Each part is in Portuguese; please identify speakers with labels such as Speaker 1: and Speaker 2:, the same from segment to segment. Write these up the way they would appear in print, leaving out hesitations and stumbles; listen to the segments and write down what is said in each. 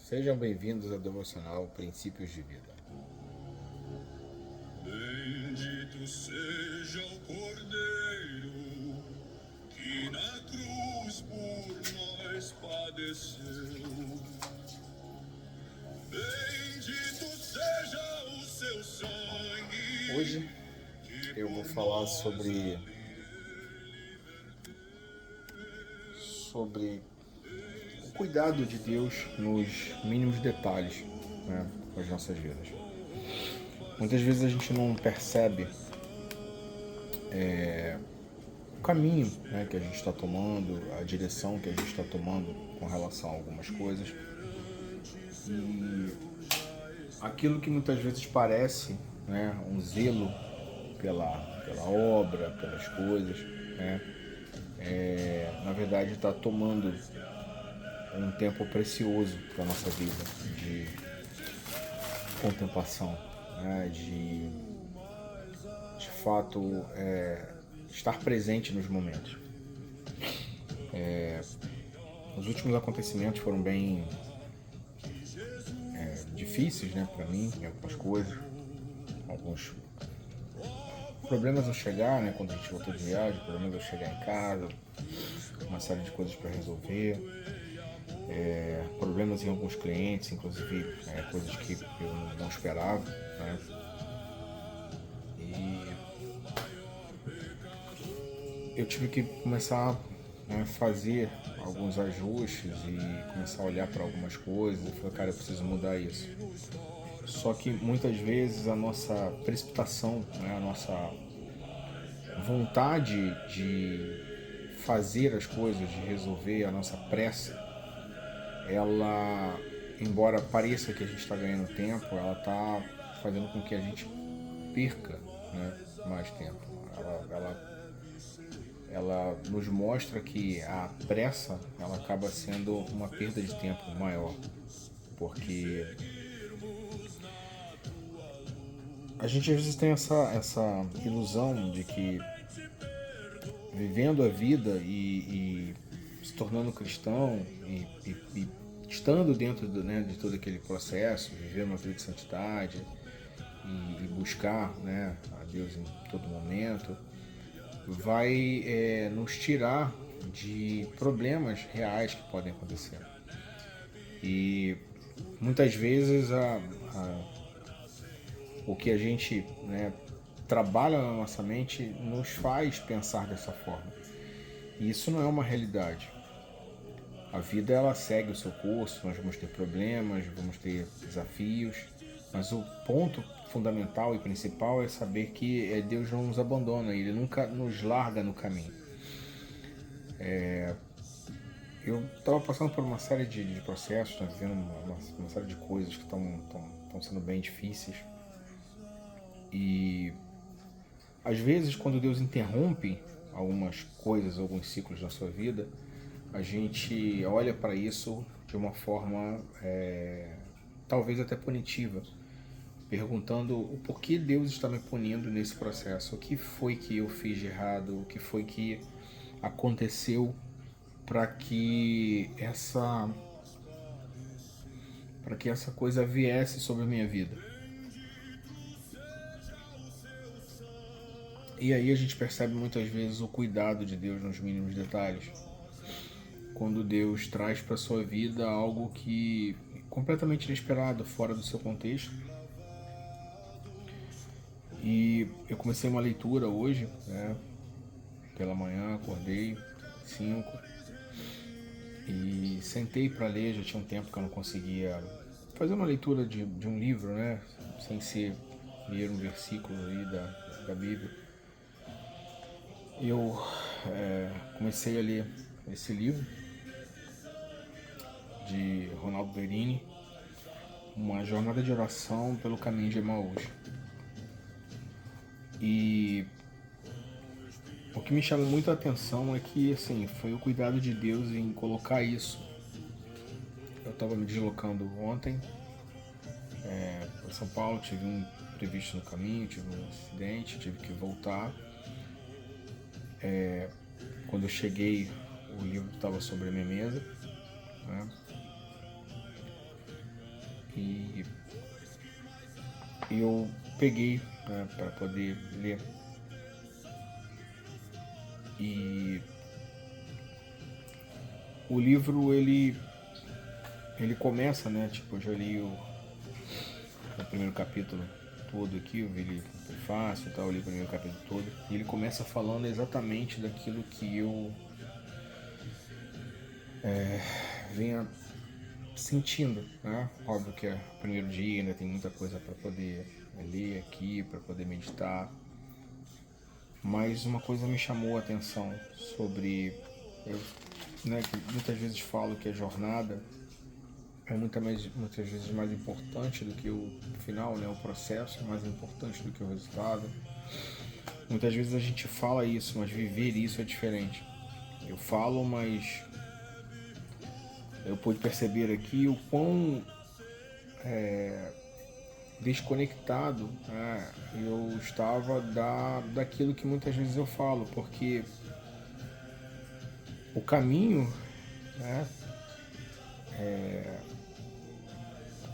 Speaker 1: Sejam bem-vindos ao Devocional Princípios de Vida.
Speaker 2: Bendito seja o Cordeiro que na cruz por nós padeceu. Bendito seja o seu sangue.
Speaker 1: Hoje eu vou falar sobre o cuidado de Deus nos mínimos detalhes, né, das nossas vidas. Muitas vezes a gente não percebe o caminho, né, que a gente está tomando, a direção que a gente está tomando com relação a algumas coisas. E aquilo que muitas vezes parece, né, um zelo pela obra, pelas coisas, né, na verdade está tomando um tempo precioso para a nossa vida de contemplação, né, de fato estar presente nos momentos. Os últimos acontecimentos foram bem difíceis, né, para mim, em algumas coisas, alguns problemas ao chegar, né, quando a gente voltou de viagem, problemas ao chegar em casa, uma série de coisas para resolver, problemas em alguns clientes, inclusive coisas que eu não esperava, né, e eu tive que começar a fazer alguns ajustes e começar a olhar para algumas coisas e falar, cara, eu preciso mudar isso. Só que muitas vezes a nossa precipitação, né, a nossa vontade de fazer as coisas, de resolver, a nossa pressa, ela, embora pareça que a gente está ganhando tempo, ela está fazendo com que a gente perca, né, mais tempo. Ela nos mostra que a pressa ela acaba sendo uma perda de tempo maior, porque a gente às vezes tem essa ilusão de que vivendo a vida e se tornando cristão e estando dentro né, de todo aquele processo, viver uma vida de santidade e buscar, né, a Deus em todo momento, vai nos tirar de problemas reais que podem acontecer. E muitas vezes o que a gente, né, trabalha na nossa mente nos faz pensar dessa forma. E isso não é uma realidade. A vida ela segue o seu curso, nós vamos ter problemas, vamos ter desafios, mas o ponto fundamental e principal é saber que Deus não nos abandona, Ele nunca nos larga no caminho. Eu estava passando por uma série de processos, né, vivendo uma série de coisas que estão sendo bem difíceis. E às vezes, quando Deus interrompe algumas coisas, alguns ciclos na sua vida, a gente olha para isso de uma forma talvez até punitiva, perguntando o porquê Deus está me punindo nesse processo, o que foi que eu fiz de errado, o que foi que aconteceu para que essa coisa viesse sobre a minha vida. E aí a gente percebe muitas vezes o cuidado de Deus nos mínimos detalhes. Quando Deus traz para sua vida algo que é completamente inesperado, fora do seu contexto. E eu comecei uma leitura hoje, né, pela manhã, acordei 5 e sentei para ler. Já tinha um tempo que eu não conseguia fazer uma leitura de um livro, né, sem ser ler um versículo aí da Bíblia. Eu comecei a ler esse livro de Ronaldo Verini, Uma Jornada de Oração pelo Caminho de Emaús. E o que me chama muito a atenção é que, assim, foi o cuidado de Deus em colocar isso. Eu estava me deslocando ontem para São Paulo, tive um imprevisto no caminho, tive um acidente, tive que voltar. Quando eu cheguei, o livro estava sobre a minha mesa, né? E eu peguei, né, para poder ler. E o livro, ele começa, né, tipo, eu já li o primeiro capítulo todo aqui, eu vi ele prefácio e tal, eu li o primeiro capítulo todo, e ele começa falando exatamente daquilo que eu venha sentindo, né? Óbvio que é o primeiro dia, ainda tem muita coisa para poder ler aqui, para poder meditar, mas uma coisa me chamou a atenção sobre, eu, né, que muitas vezes falo que a jornada é muitas vezes mais importante do que o final, né? O processo é mais importante do que o resultado. Muitas vezes a gente fala isso, mas viver isso é diferente. Eu falo, mas eu pude perceber aqui o quão desconectado, né, eu estava daquilo que muitas vezes eu falo, porque o caminho, né,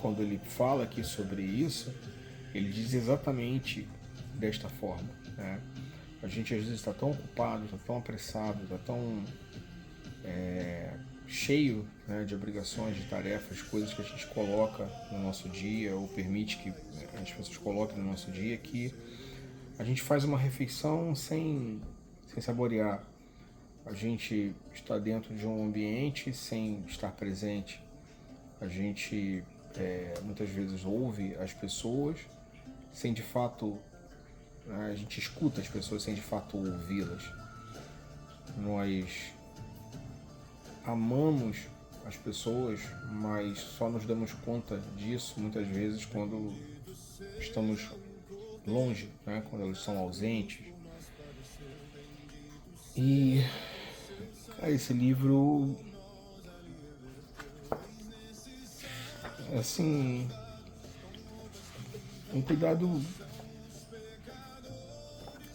Speaker 1: quando ele fala aqui sobre isso, ele diz exatamente desta forma, né? A gente às vezes está tão ocupado, está tão apressado, está tão cheio, né, de obrigações, de tarefas, coisas que a gente coloca no nosso dia ou permite que as pessoas coloquem no nosso dia, que a gente faz uma refeição sem saborear. A gente está dentro de um ambiente sem estar presente. A gente muitas vezes ouve as pessoas sem de fato, né, a gente escuta as pessoas sem de fato ouvi-las. Nós amamos as pessoas, mas só nos damos conta disso muitas vezes quando estamos longe, né, quando elas são ausentes. E esse livro, assim, um cuidado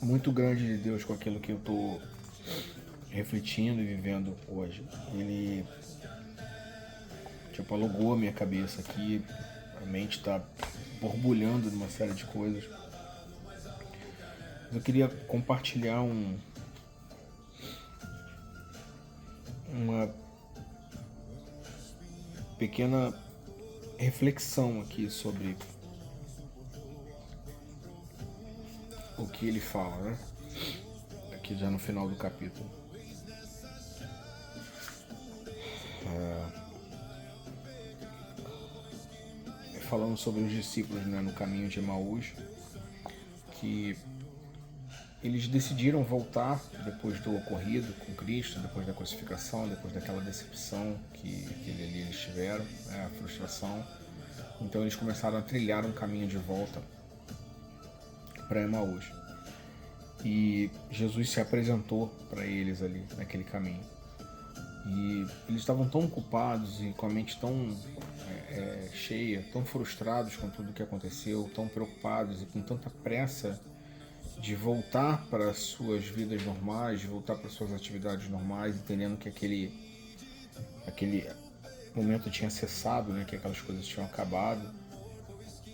Speaker 1: muito grande de Deus com aquilo que eu estou refletindo e vivendo hoje. Ele tipo alugou a minha cabeça aqui, a mente está borbulhando de uma série de coisas. Eu queria compartilhar uma pequena reflexão aqui sobre o que ele fala, né? Aqui já no final do capítulo. Falando sobre os discípulos, né, no caminho de Emaús, que eles decidiram voltar depois do ocorrido com Cristo, depois da crucificação, depois daquela decepção que eles tiveram, né, a frustração. Então eles começaram a trilhar um caminho de volta para Emaús. E Jesus se apresentou para eles ali naquele caminho. E eles estavam tão ocupados e com a mente tão cheia, tão frustrados com tudo que aconteceu, tão preocupados e com tanta pressa de voltar para as suas vidas normais, de voltar para as suas atividades normais, entendendo que aquele momento tinha cessado, né, que aquelas coisas tinham acabado,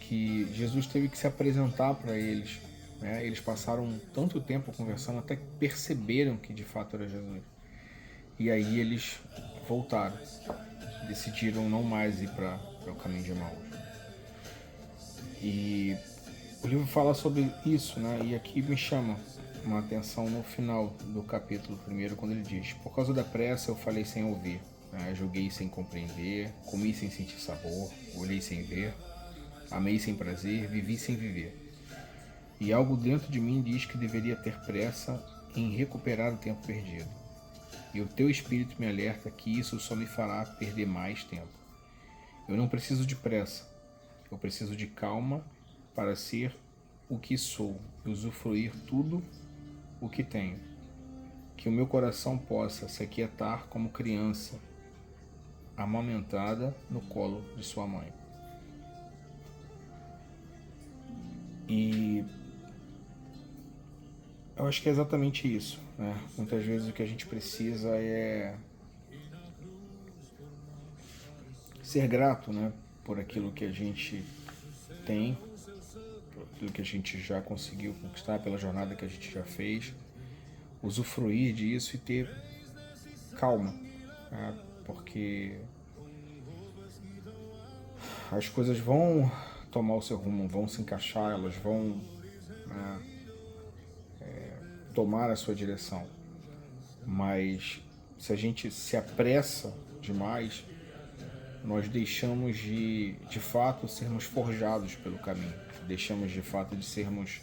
Speaker 1: que Jesus teve que se apresentar para eles, né? Eles passaram tanto tempo conversando até que perceberam que de fato era Jesus. E aí eles voltaram, decidiram não mais ir para o caminho de Emaús. E o livro fala sobre isso, né? E aqui me chama uma atenção no final do capítulo 1, quando ele diz: por causa da pressa eu falei sem ouvir, né? Julguei sem compreender, comi sem sentir sabor, olhei sem ver, amei sem prazer, vivi sem viver. E algo dentro de mim diz que deveria ter pressa em recuperar o tempo perdido. E o teu espírito me alerta que isso só me fará perder mais tempo. Eu não preciso de pressa, eu preciso de calma para ser o que sou e usufruir tudo o que tenho. Que o meu coração possa se aquietar como criança, amamentada no colo de sua mãe. E eu acho que é exatamente isso, né? Muitas vezes o que a gente precisa é ser grato, né, por aquilo que a gente tem, por aquilo que a gente já conseguiu conquistar, pela jornada que a gente já fez, usufruir disso e ter calma, né? Porque as coisas vão tomar o seu rumo, vão se encaixar, elas vão, né, tomar a sua direção. Mas se a gente se apressa demais, nós deixamos de fato sermos forjados pelo caminho, deixamos de fato de sermos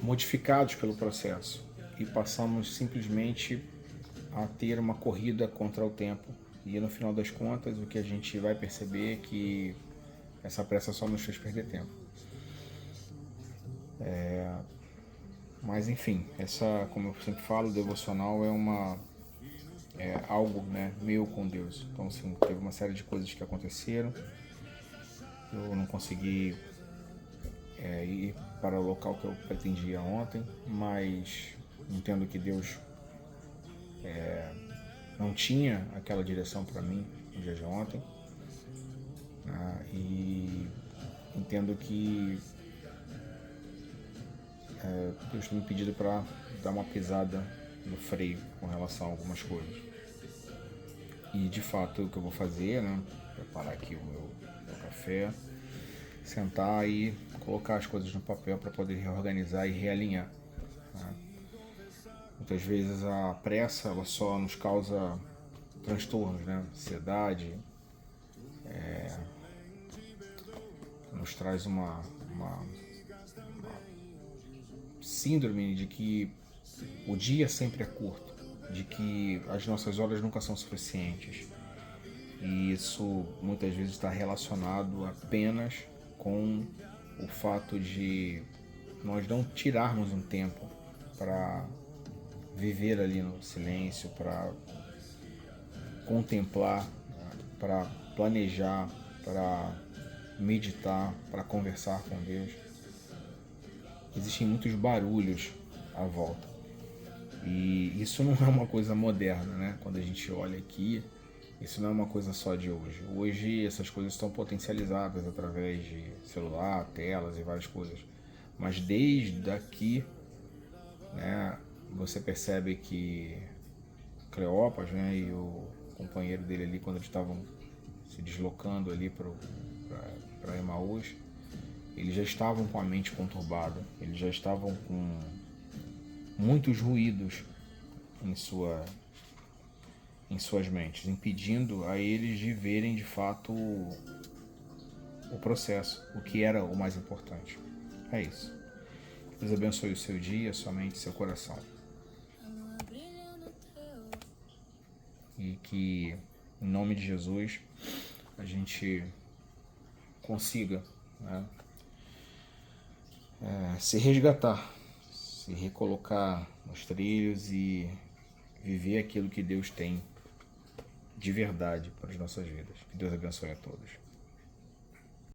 Speaker 1: modificados pelo processo e passamos simplesmente a ter uma corrida contra o tempo. E no final das contas, o que a gente vai perceber é que essa pressa só nos fez perder tempo. Mas enfim, essa, como eu sempre falo, o devocional é algo, né, meu com Deus. Então assim, teve uma série de coisas que aconteceram. Eu não consegui ir para o local que eu pretendia ontem, mas entendo que Deus não tinha aquela direção para mim no dia de ontem, né? E entendo que Deus tem me pedido para dar uma pisada no freio com relação a algumas coisas. E de fato o que eu vou fazer, né? Preparar aqui o meu café, sentar e colocar as coisas no papel para poder reorganizar e realinhar, né? Muitas vezes a pressa ela só nos causa transtornos, né? Ansiedade, nos traz uma síndrome de que o dia sempre é curto, de que as nossas horas nunca são suficientes. E isso muitas vezes está relacionado apenas com o fato de nós não tirarmos um tempo para viver ali no silêncio, para contemplar, para planejar, para meditar, para conversar com Deus. Existem muitos barulhos à volta. E isso não é uma coisa moderna, né? Quando a gente olha aqui, isso não é uma coisa só de hoje. Hoje essas coisas estão potencializadas através de celular, telas e várias coisas. Mas desde aqui, né, você percebe que Cleopas, né, e o companheiro dele ali, quando eles estavam se deslocando ali para Emaús, eles já estavam com a mente conturbada, eles já estavam com muitos ruídos em suas mentes, impedindo a eles de verem de fato o processo, o que era o mais importante. É isso. Deus abençoe o seu dia, sua mente e seu coração. E que, em nome de Jesus, a gente consiga, né, se resgatar, se recolocar nos trilhos e viver aquilo que Deus tem de verdade para as nossas vidas. Que Deus abençoe a todos.